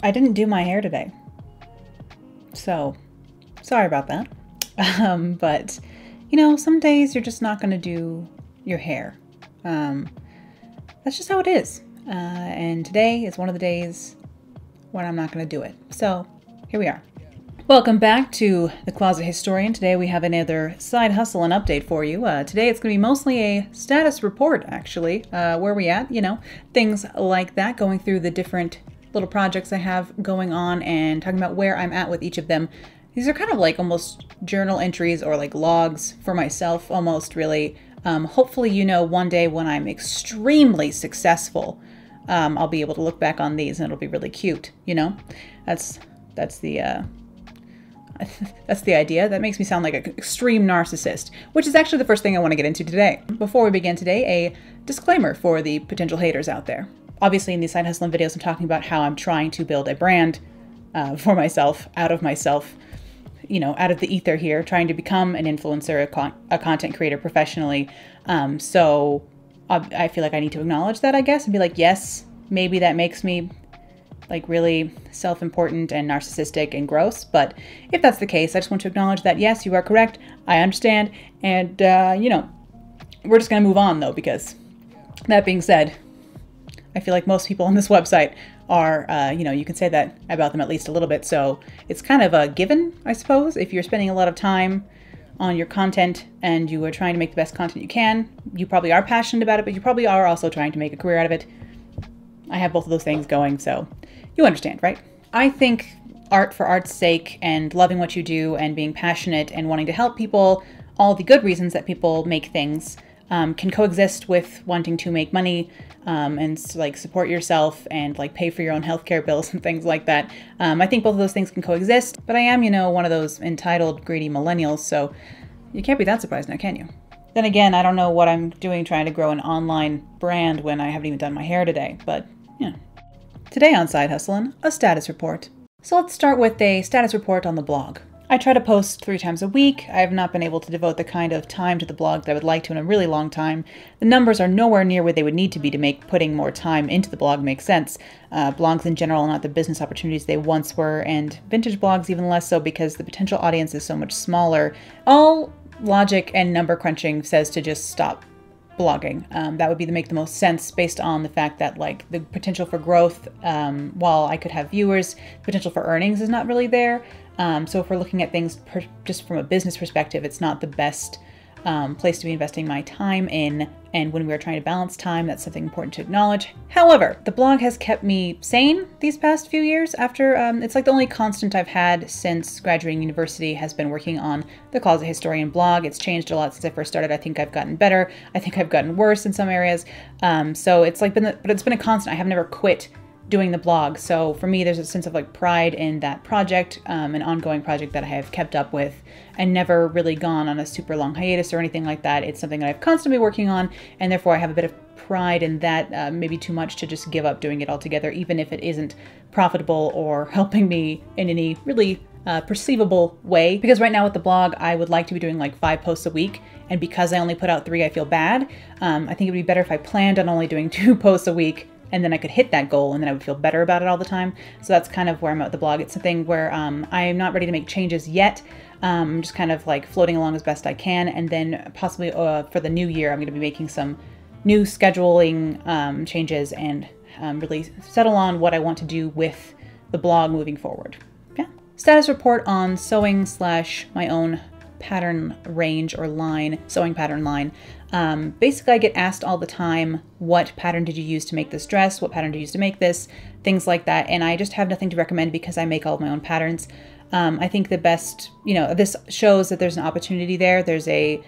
I didn't do my hair today, so sorry about that. But you know, some days you're just not going to do your hair. That's just how it is. And today is one of the days when I'm not going to do it. So here we are. Welcome back to The Closet Historian. Today we have another side hustle and update for you. Today it's going to be mostly a status report, actually. Where we at, you know, things like that, going through the different little projects I have going on and talking about where I'm at with each of them. These are kind of like almost journal entries or like logs for myself, almost really. Hopefully, you know, one day when I'm extremely successful, I'll be able to look back on these and it'll be really cute, you know? That's the that's the idea. That makes me sound like an extreme narcissist, which is actually the first thing I want to get into today. Before we begin today, a disclaimer for the potential haters out there. Obviously, in these side hustling videos, I'm talking about how I'm trying to build a brand for myself, out of myself, you know, out of the ether here, trying to become an influencer, a content creator professionally. So I feel like I need to acknowledge that, I guess, and be like, yes, maybe that makes me like really self-important and narcissistic and gross. But if that's the case, I just want to acknowledge that, yes, you are correct. I understand. And, you know, we're just going to move on, though, because that being said, I feel like most people on this website are, you know, you can say that about them at least a little bit. So it's kind of a given, I suppose. If you're spending a lot of time on your content and you are trying to make the best content you can, you probably are passionate about it, but you probably are also trying to make a career out of it. I have both of those things going, so you understand, right? I think art for art's sake and loving what you do and being passionate and wanting to help people, all the good reasons that people make things, can coexist with wanting to make money and like support yourself and like pay for your own healthcare bills and things like that. I think both of those things can coexist, but I am, you know, one of those entitled, greedy millennials, so you can't be that surprised now, can you? Then again, I don't know what I'm doing trying to grow an online brand when I haven't even done my hair today, but yeah. Today on Side Hustlin', a status report. So let's start with a status report on the blog. I try to post 3 times a week. I have not been able to devote the kind of time to the blog that I would like to in a really long time. The numbers are nowhere near where they would need to be to make putting more time into the blog make sense. Blogs in general are not the business opportunities they once were, and vintage blogs even less so because the potential audience is so much smaller. All logic and number crunching says to just stop blogging. That would be to make the most sense based on the fact that like the potential for growth, while I could have viewers, the potential for earnings is not really there. So if we're looking at things just from a business perspective, it's not the best place to be investing my time in. And when we're trying to balance time, that's something important to acknowledge. However, the blog has kept me sane these past few years after, it's like the only constant I've had since graduating university has been working on the Closet Historian blog. It's changed a lot since I first started. I think I've gotten better. I think I've gotten worse in some areas. So it's like but it's been a constant. I have never quit doing the blog. So for me, there's a sense of like pride in that project, an ongoing project that I have kept up with and never really gone on a super long hiatus or anything like that. It's something that I've constantly working on, and therefore I have a bit of pride in that, maybe too much to just give up doing it altogether, even if it isn't profitable or helping me in any really perceivable way. Because right now with the blog, I would like to be doing like 5 posts a week. And because I only put out 3, I feel bad. I think it would be better if I planned on only doing 2 posts a week and then I could hit that goal and then I would feel better about it all the time. So that's kind of where I'm at with the blog. It's something where I'm not ready to make changes yet. I'm just kind of like floating along as best I can. And then possibly for the new year, I'm going to be making some new scheduling changes and really settle on what I want to do with the blog moving forward. Yeah. Status report on sewing / my own pattern range or line, sewing pattern line. Basically I get asked all the time, what pattern did you use to make this dress? What pattern did you use to make this? Things like that. And I just have nothing to recommend because I make all of my own patterns. I think the best, this shows that there's an opportunity there. There's a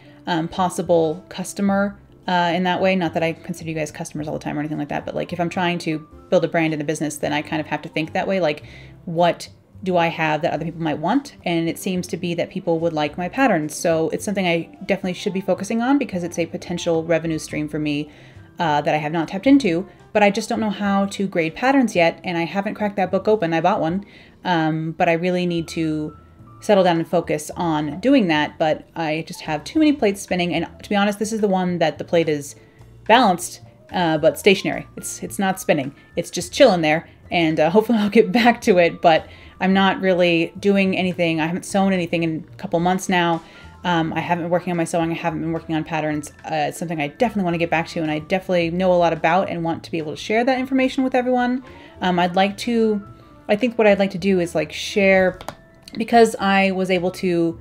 possible customer in that way. Not that I consider you guys customers all the time or anything like that, but like if I'm trying to build a brand in a business, then I kind of have to think that way. Like, what do I have that other people might want? And it seems to be that people would like my patterns. So it's something I definitely should be focusing on because it's a potential revenue stream for me that I have not tapped into, but I just don't know how to grade patterns yet. And I haven't cracked that book open. I bought one, but I really need to settle down and focus on doing that. But I just have too many plates spinning. And to be honest, this is the one that the plate is balanced, but stationary. It's not spinning. It's just chilling there. And hopefully I'll get back to it, but I'm not really doing anything. I haven't sewn anything in a couple months now. I haven't been working on my sewing. I haven't been working on patterns. It's something I definitely want to get back to, and I definitely know a lot about and want to be able to share that information with everyone. I think what I'd like to do is like share, because I was able to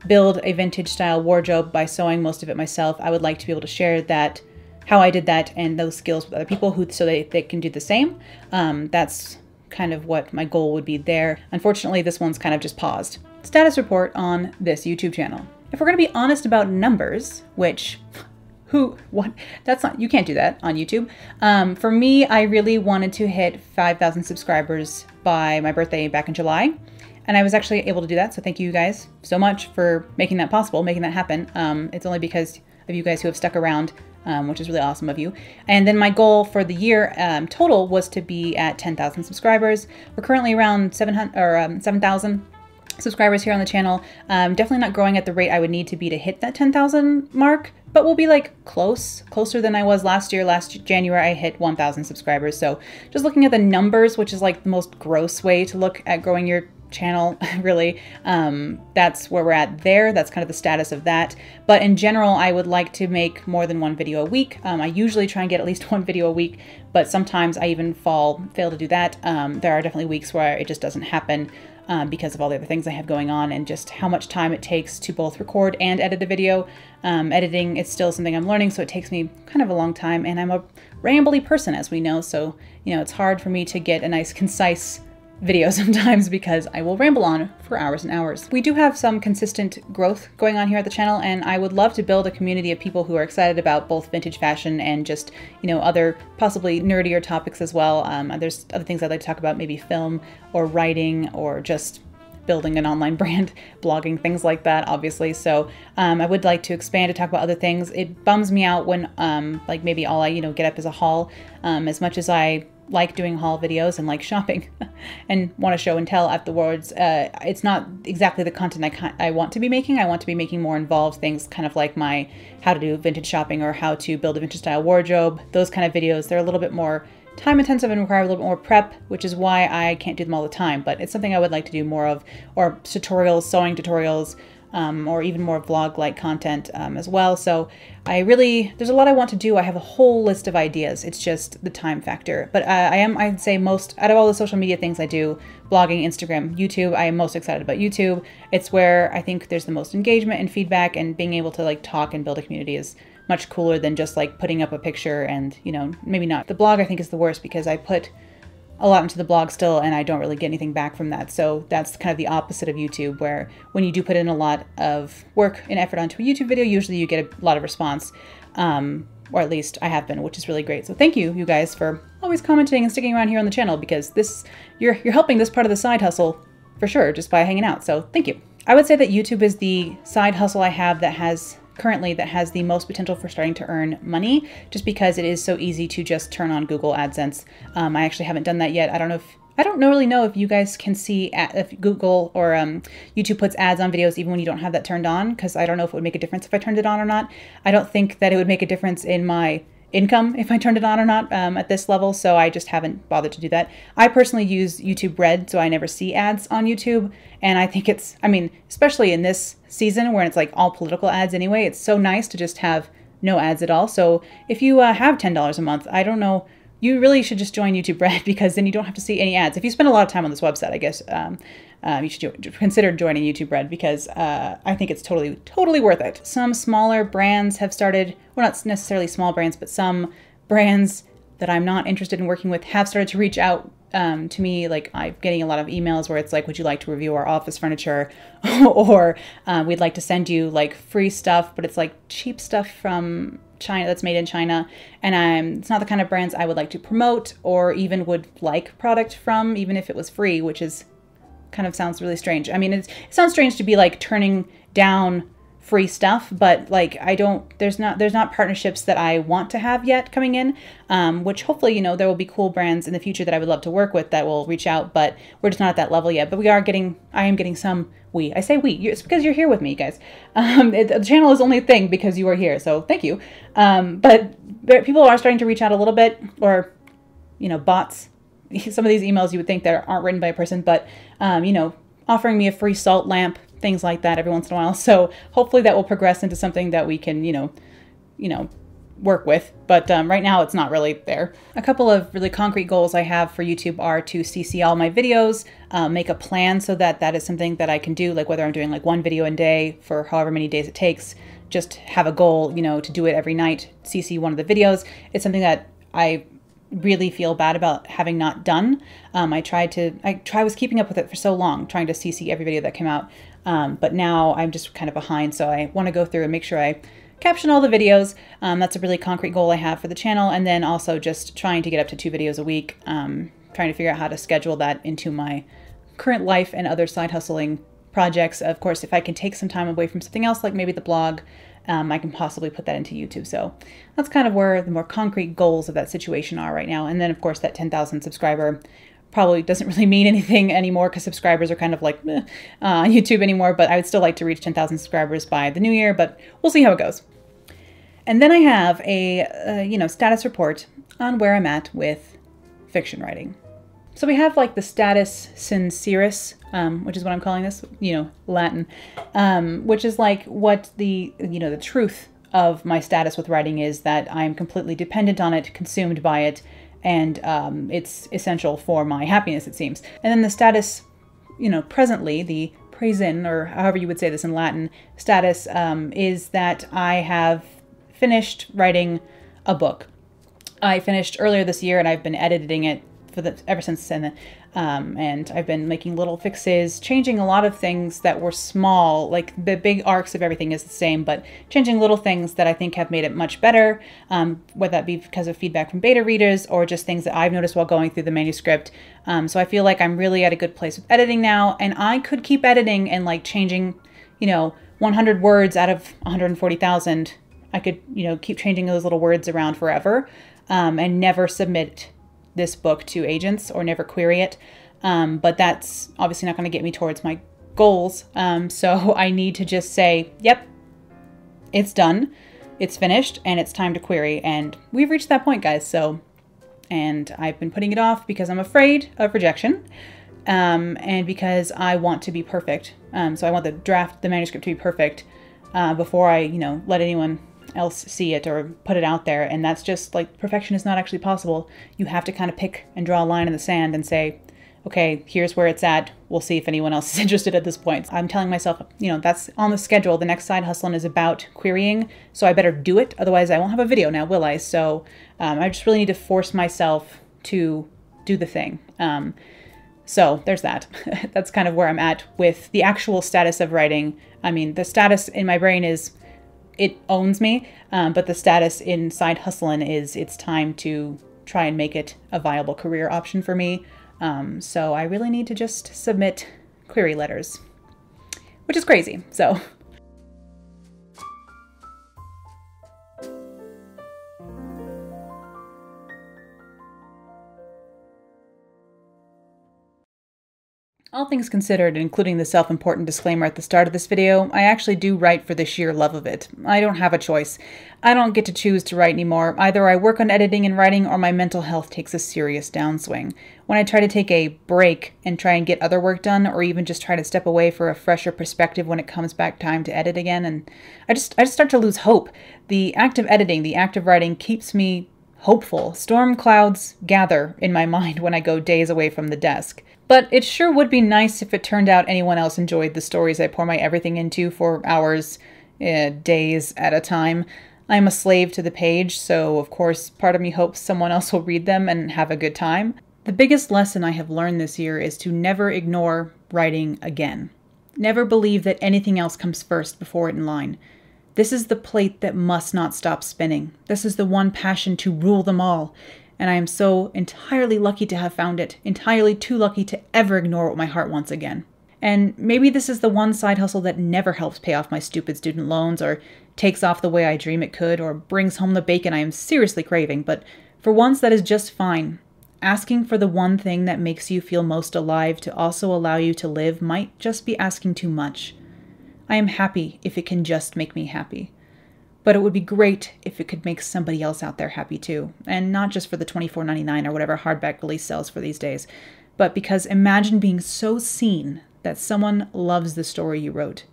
build a vintage style wardrobe by sewing most of it myself. I would like to be able to share that, how I did that and those skills with other people so they can do the same. That's kind of what my goal would be there. Unfortunately, this one's kind of just paused. Status report on this YouTube channel. If we're going to be honest about numbers, which that's not, you can't do that on YouTube. For me, I really wanted to hit 5,000 subscribers by my birthday back in July. And I was actually able to do that. So thank you guys so much for making that possible, making that happen. It's only because of you guys who have stuck around, which is really awesome of you. And then my goal for the year total was to be at 10,000 subscribers. We're currently around 7,000 subscribers here on the channel. Definitely not growing at the rate I would need to be to hit that 10,000 mark, but we'll be like closer than I was last year. Last January, I hit 1,000 subscribers. So just looking at the numbers, which is like the most gross way to look at growing your channel, really, that's where we're at there. That's kind of the status of that. But in general, I would like to make more than one video a week. I usually try and get at least one video a week, but sometimes I even fail to do that. There are definitely weeks where it just doesn't happen because of all the other things I have going on and just how much time it takes to both record and edit a video. Editing is still something I'm learning, so it takes me kind of a long time, and I'm a rambly person, as we know, so it's hard for me to get a nice concise video sometimes because I will ramble on for hours and hours. We do have some consistent growth going on here at the channel, and I would love to build a community of people who are excited about both vintage fashion and just, other possibly nerdier topics as well. There's other things I'd like to talk about, maybe film or writing or just building an online brand, blogging, things like that, obviously. So I would like to expand to talk about other things. It bums me out when like maybe all I, get up is a haul. As much as I like doing haul videos and like shopping and want to show and tell afterwards, it's not exactly the content I want to be making. I want to be making more involved things, kind of like my how to do vintage shopping or how to build a vintage style wardrobe. Those kind of videos, they're a little bit more time intensive and require a little bit more prep, which is why I can't do them all the time, but it's something I would like to do more of, or tutorials, sewing tutorials, or even more vlog-like content as well. So there's a lot I want to do. I have a whole list of ideas. It's just the time factor. But I'd say most, out of all the social media things I do, blogging, Instagram, YouTube, I am most excited about YouTube. It's where I think there's the most engagement and feedback, and being able to like talk and build a community is much cooler than just like putting up a picture and, maybe not. The blog I think is the worst because I put a lot into the blog still, and I don't really get anything back from that. So that's kind of the opposite of YouTube, where when you do put in a lot of work and effort onto a YouTube video, usually you get a lot of response, or at least I have been, which is really great. So thank you guys for always commenting and sticking around here on the channel, because you're helping this part of the side hustle for sure just by hanging out. So thank you. I would say that YouTube is the side hustle I have that has the most potential for starting to earn money, just because it is so easy to just turn on Google AdSense. I actually haven't done that yet. I don't really know if you guys can see if Google or YouTube puts ads on videos even when you don't have that turned on, because I don't know if it would make a difference if I turned it on or not. I don't think that it would make a difference in my income if I turned it on or not at this level, so I just haven't bothered to do that. I personally use YouTube Red, so I never see ads on YouTube, and I think it's, I mean, especially in this season where it's like all political ads anyway, it's so nice to just have no ads at all. So if you have $10 a month, I don't know, you really should just join YouTube Red, because then you don't have to see any ads. If you spend a lot of time on this website, I guess you should consider joining YouTube Red, because I think it's totally worth it. Some smaller brands have started, well, not necessarily small brands, but some brands that I'm not interested in working with have started to reach out to me. Like, I'm getting a lot of emails where it's like, would you like to review our office furniture? Or we'd like to send you like free stuff, but it's like cheap stuff from China, that's made in China, and it's not the kind of brands I would like to promote or even would like product from, even if it was free, which is kind of sounds really strange. I mean, it sounds strange to be like turning down free stuff, but like there's not partnerships that I want to have yet coming in, which hopefully, you know, there will be cool brands in the future that I would love to work with that will reach out, but we're just not at that level yet. But I am getting some, I say we, it's because you're here with me, guys. The channel is only a thing because you are here, so thank you. But people are starting to reach out a little bit, or, you know, bots. Some of these emails you would think that aren't written by a person, but, you know, offering me a free salt lamp, things like that every once in a while. So hopefully that will progress into something that we can, you know, work with. But right now it's not really there. A couple of really concrete goals I have for YouTube are to CC all my videos, make a plan so that that is something that I can do, like whether I'm doing like one video a day for however many days it takes, just have a goal, you know, to do it every night, CC one of the videos. It's something that I really feel bad about having not done. I was keeping up with it for so long, trying to CC every video that came out. But now I'm just kind of behind. So I want to go through and make sure I caption all the videos. That's a really concrete goal I have for the channel. And then also just trying to get up to 2 videos a week, trying to figure out how to schedule that into my current life and other side hustling projects. Of course, if I can take some time away from something else, like maybe the blog, I can possibly put that into YouTube. So that's kind of where the more concrete goals of that situation are right now. And then of course that 10,000 subscriber probably doesn't really mean anything anymore, because subscribers are kind of like on YouTube anymore, but I would still like to reach 10,000 subscribers by the new year, but we'll see how it goes. And then I have a, you know, status report on where I'm at with fiction writing. So we have like the status sincerus, which is what I'm calling this, you know, Latin, which is like what the, you know, the truth of my status with writing is, that I'm completely dependent on it, consumed by it, and it's essential for my happiness, it seems. And then the status, you know, presently, the present, or however you would say this in Latin, status is that I have finished writing a book. I finished earlier this year, and I've been editing it ever since then, and I've been making little fixes, changing a lot of things that were small. Like the big arcs of everything is the same, but changing little things that I think have made it much better, whether that be because of feedback from beta readers or just things that I've noticed while going through the manuscript. So I feel like I'm really at a good place with editing now, and I could keep editing and like changing, you know, 100 words out of 140,000. I could, you know, keep changing those little words around forever, and never submit this book to agents or never query it. But that's obviously not going to get me towards my goals. So I need to just say, yep, it's done, it's finished, and it's time to query. And we've reached that point, guys. So, and I've been putting it off because I'm afraid of rejection, and because I want to be perfect. So I want the manuscript to be perfect before I, you know, let anyone else see it or put it out there. And that's just like, perfection is not actually possible. You have to kind of pick and draw a line in the sand and say, okay, here's where it's at. We'll see if anyone else is interested at this point. I'm telling myself, you know, that's on the schedule. The next side hustling is about querying, so I better do it. Otherwise I won't have a video now, will I? So I just really need to force myself to do the thing. So there's that. That's kind of where I'm at with the actual status of writing. I mean, the status in my brain is, it owns me, but the status in Side Hustlin' is, it's time to try and make it a viable career option for me. So I really need to just submit query letters, which is crazy. So All things considered, including the self-important disclaimer at the start of this video, I actually do write for the sheer love of it. I don't have a choice. I don't get to choose to write anymore. Either I work on editing and writing, or my mental health takes a serious downswing. When I try to take a break and try and get other work done, or even just try to step away for a fresher perspective when it comes back time to edit again, and I just start to lose hope. The act of editing, the act of writing keeps me hopeful. Storm clouds gather in my mind when I go days away from the desk. But it sure would be nice if it turned out anyone else enjoyed the stories I pour my everything into for hours, days at a time. I'm a slave to the page, so of course part of me hopes someone else will read them and have a good time. The biggest lesson I have learned this year is to never ignore writing again. Never believe that anything else comes first before it in line. This is the plate that must not stop spinning. This is the one passion to rule them all. And I am so entirely lucky to have found it, entirely too lucky to ever ignore what my heart wants again. And maybe this is the one side hustle that never helps pay off my stupid student loans, or takes off the way I dream it could, or brings home the bacon I am seriously craving, but for once that is just fine. Asking for the one thing that makes you feel most alive to also allow you to live might just be asking too much. I am happy if it can just make me happy. But it would be great if it could make somebody else out there happy too. And not just for the $24.99 or whatever hardback release sells for these days, but because imagine being so seen that someone loves the story you wrote.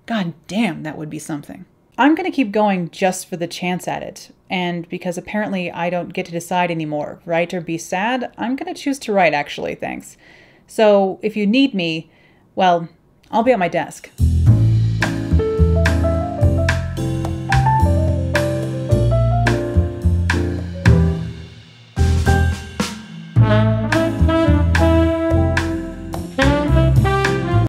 God damn, that would be something. I'm going to keep going just for the chance at it. And because apparently I don't get to decide anymore, write or be sad, I'm going to choose to write actually, thanks. So if you need me, well, I'll be at my desk.